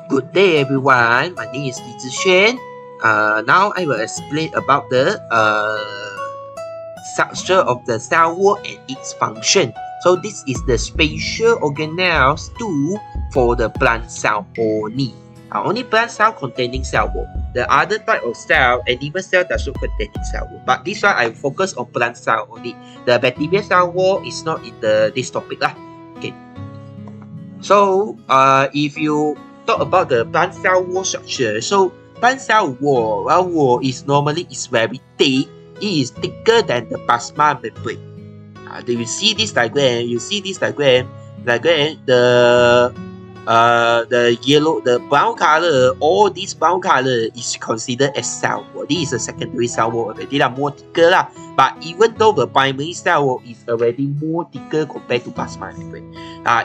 Good day everyone, my name is LEE ZHI XUAN. Now I will explain about the structure of the cell wall and its function. So this is the spatial organelles tool for the plant cell only. Only plant cell containing cell wall. The other type of cell, animal cell does not contain cell wall. But this one I focus on plant cell only. The bacterial cell wall is not in this topic lah. Okay. So if you talk about the plant cell wall structure, so plant cell wall is normally very thick. It is thicker than the plasma membrane. You see this diagram. The yellow, the brown color, all this brown color is considered as cell wall. This is a secondary cell wall already. They are more thicker lah. But even though the primary cell wall is already more thicker compared to plasma membrane,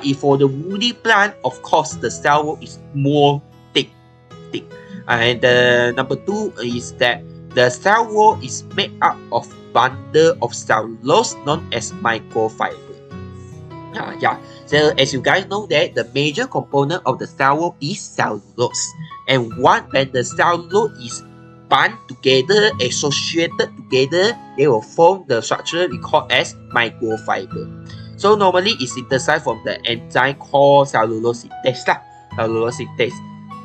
if for the woody plant, of course, the cell wall is more thick. And number two is that the cell wall is made up of bundle of cellulose known as microfiber. So as you guys know that the major component of the cell wall is cellulose, and when the cellulose is bound together, associated together, they will form the structure we call as microfiber. So normally it's synthesized from the enzyme called cellulose synthase.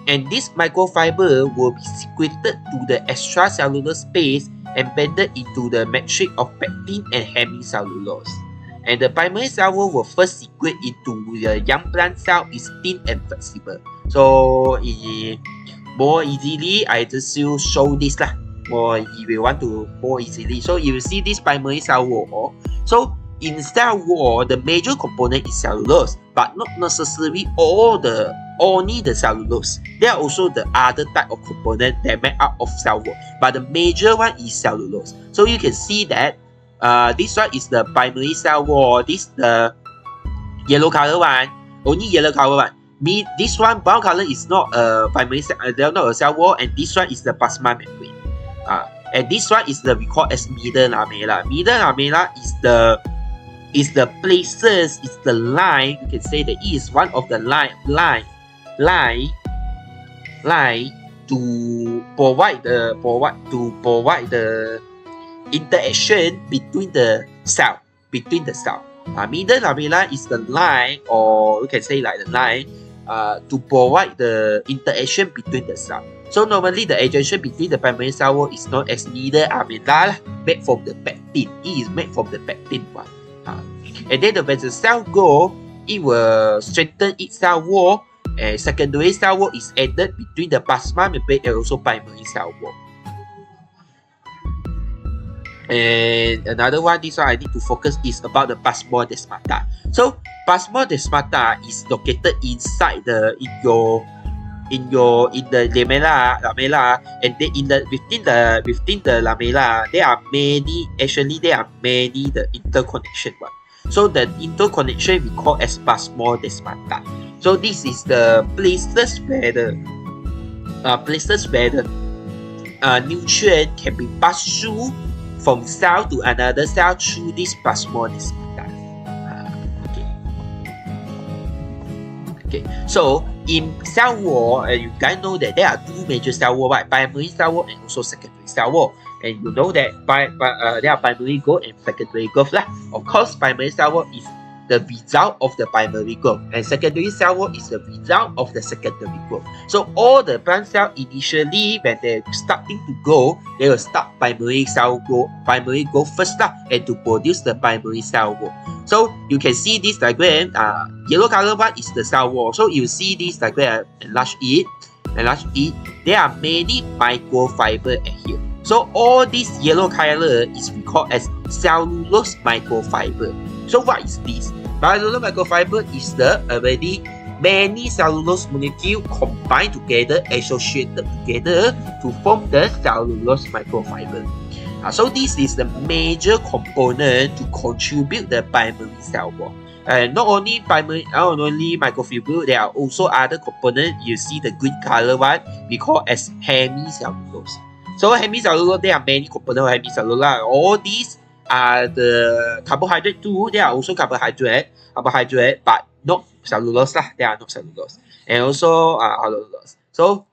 And this microfiber will be secreted to the extracellular space embedded into the matrix of pectin and hemicellulose. And the primary cell wall will first secrete into the young plant cell is thin and flexible. So more easily, I just show this lah. If you want to more easily. So you will see this primary cell wall. So in cell wall, the major component is cellulose, but not necessarily only the cellulose. There are also the other type of component that make up of cell wall, but the major one is cellulose. So you can see that this one is the primary cell wall. This the yellow color one, only yellow color one. This one brown color is not a primary cell, not a cell wall, and this one is the plasma membrane. And this one is the we call as middle lamella. Middle lamella is the places, is the line. You can say that it is one of the line to provide the interaction between the cell. Middle lamella is the line, or you can say like the line to provide the interaction between the cell. So normally the adjunction between the primary cell wall is known as middle lamella, made from the pectin. It is made from the pectin one. And then when the cell grow, it will strengthen its cell wall, and secondary cell wall is added between the plasma membrane and also primary cell wall. And another one, this one I need to focus is about the plasmodesmata. So plasmodesmata is located inside the lamella, and then within the lamella there are many the interconnection one. So the interconnection we call as plasmodesmata. So this is the places where the nutrient can be passed through from cell to another cell through this plasmodesmata. Okay. So in cell wall, you guys know that there are two major cell wall, right? Primary cell wall and also secondary cell wall. And you know that there are primary growth and secondary growth lah. Of course, primary cell wall is the result of the primary growth, and secondary cell wall is the result of the secondary growth. So all the plant cell initially, when they're starting to grow, they will start primary growth first lah, and to produce the primary cell wall. So you can see this diagram. Yellow color one is the cell wall. So you see this diagram, enlarge it. There are many microfiber here. So all this yellow color is we call as cellulose microfiber. So what is this? Cellulose microfiber is the already many cellulose molecule combined together, associated together to form the cellulose microfiber. So this is the major component to contribute the primary cell wall. Not only microfiber, there are also other components. You see the green color one we call as hemicellulose. So hemicellulose, there are many components of hemicellulose. All these are the carbohydrate too. There are also carbohydrate, but not cellulose lah. They are not cellulose. And also allulose. So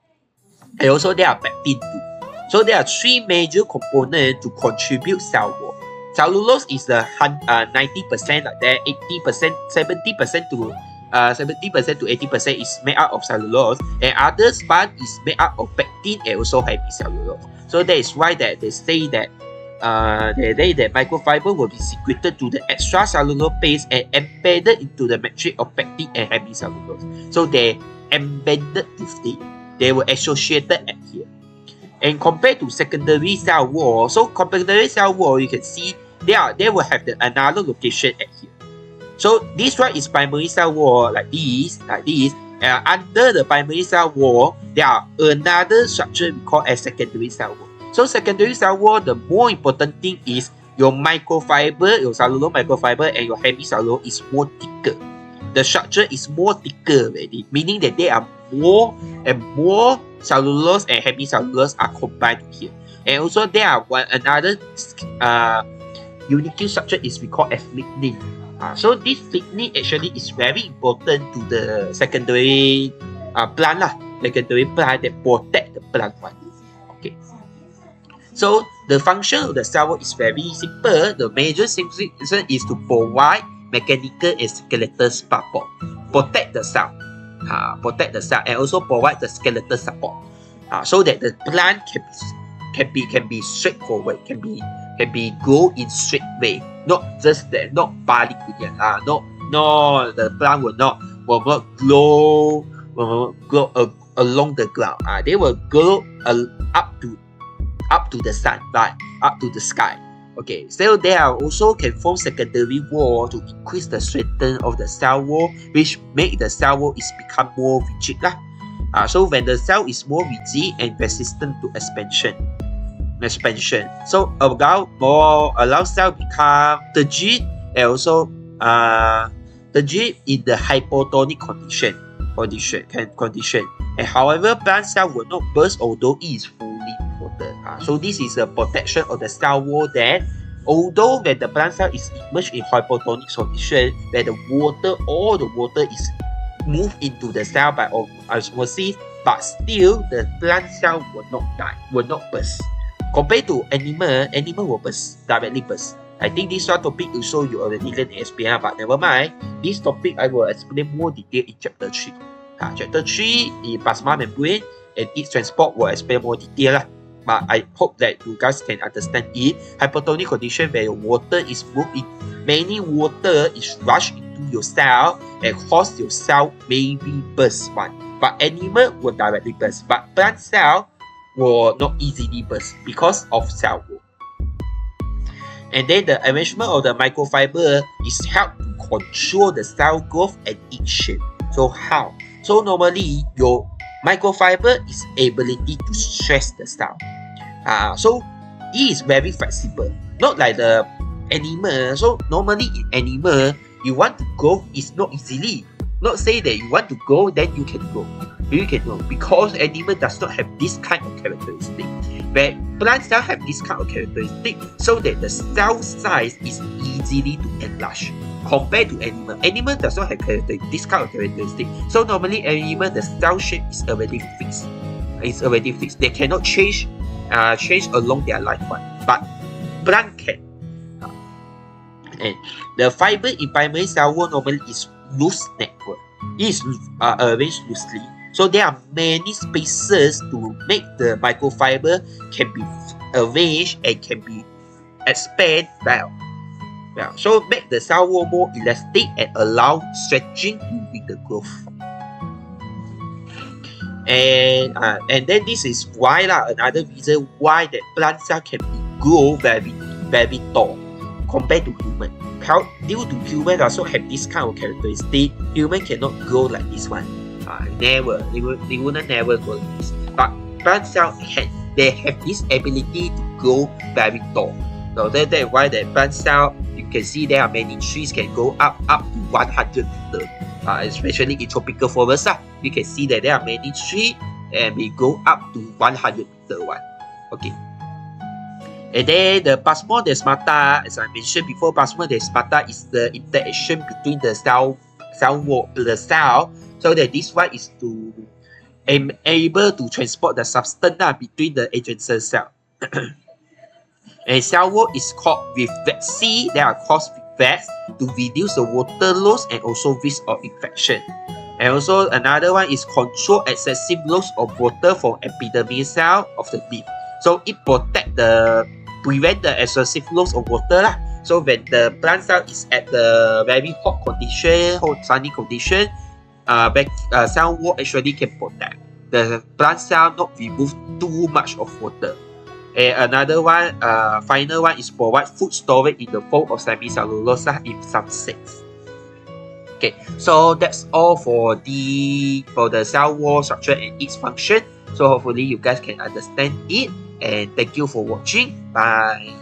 and also there are pectin too. So there are three major components to contribute cell wall. Cellulose is the 90% like that, 80%, 70% to 70% to 80% is made up of cellulose, and others part is made up of pectin and also hemicellulose. So that is why that they say that microfiber will be secreted to the extracellular phase and embedded into the matrix of pectin and hemicellulose. So they embedded to stay. They were associated at here. And compared to secondary cell wall, so secondary cell wall, you can see they will have another location at here. So this one is primary cell wall like this. Under the primary cell wall, there are another structure we call as secondary cell wall. So secondary cell wall, the more important thing is your microfiber, your cellular microfiber and your hemicellulose is more thicker. The structure is more thicker already, meaning that there are more and more cellulose and hemicellulose are combined here. And also there are another unique structure is we call as lignin. So this lignin actually is very important to the secondary plant lah. Secondary plant that protect the plant one. Okay. So the function of the cell wall is very simple. The major function is to provide mechanical and skeletal support, protect the cell, and also provide the skeletal support, so that the plant can be straightforward, can be grow in straight way, not just that, not balik no, the plant will not grow along the ground. They will grow up to the sun, right? Up to the sky. Okay, so they are also can form secondary wall to increase the strength of the cell wall, which make the cell wall is become more rigid lah. So when the cell is more rigid and resistant to expansion, so allow cell become turgid and also turgid in the hypotonic condition. And however, plant cell will not burst although it is fully water. So this is a protection of the cell wall that although when the plant cell is immersed in hypotonic condition, where all the water is moved into the cell by osmosis, but still the plant cell will not die, will not burst. Compared to animal will directly burst. I think this one topic also you already learned in SPM, but never mind. This topic I will explain more detail in chapter 3. Chapter 3 in plasma membrane and its transport will explain more detail lah. But I hope that you guys can understand it. Hypotonic condition where water is moved in, many water is rushed into your cell and cause your cell maybe burst one. But animal will directly burst. But plant cell will not easily burst because of cell wall. And then the arrangement of the microfiber is help to control the cell growth and its shape. So how? So normally your microfiber is ability to stress the cell. So it is very flexible. Not like the animal. So normally in animal, you want to grow is not easily. Not say that you want to grow then you can grow. You can grow because animal does not have this kind of characteristic. But plant cell have this kind of characteristic so that the cell size is easily to enlarge. Compared to animal. Animal does not have this kind of characteristic. So normally animal the cell shape is already fixed. It's already fixed. They cannot change along their lifetime. But plant can. And the fiber in primary cell wall normally is loose network. It is arranged loosely. So there are many spaces to make the microfiber can be arranged and can be expand well. So make the cell wall more elastic and allow stretching during the growth. And then this is why another reason why that plant cell can grow very very tall compared to human. Due to human also have this kind of characteristic, human cannot grow like this one. Never, they will never grow like this. But plant cell they have this ability to grow very tall. So that's why the plant cell, you can see there are many trees can go up to 100 meters. Especially in tropical forest, you can see that there are many trees and we go up to 100 meter one. Okay. And then the plasmodesmata, as I mentioned before, plasmodesmata is the interaction between the cell cell wall, the cell, so that this one is to able to transport the substance between the adjacent cell. And cell wall is called with C, they are caused with vats to reduce the water loss and also risk of infection. And also another one is control excessive loss of water from epidermis cell of the leaf. So it prevent the excessive loss of water lah. So when the plant cell is at the very hot condition, hot sunny condition, cell wall actually can protect the plant cell not remove too much of water. And another one, final one is provide food storage in the form of semicellulose in some sense. Okay, so that's all for the cell wall structure and its function. So hopefully you guys can understand it. And thank you for watching. Bye.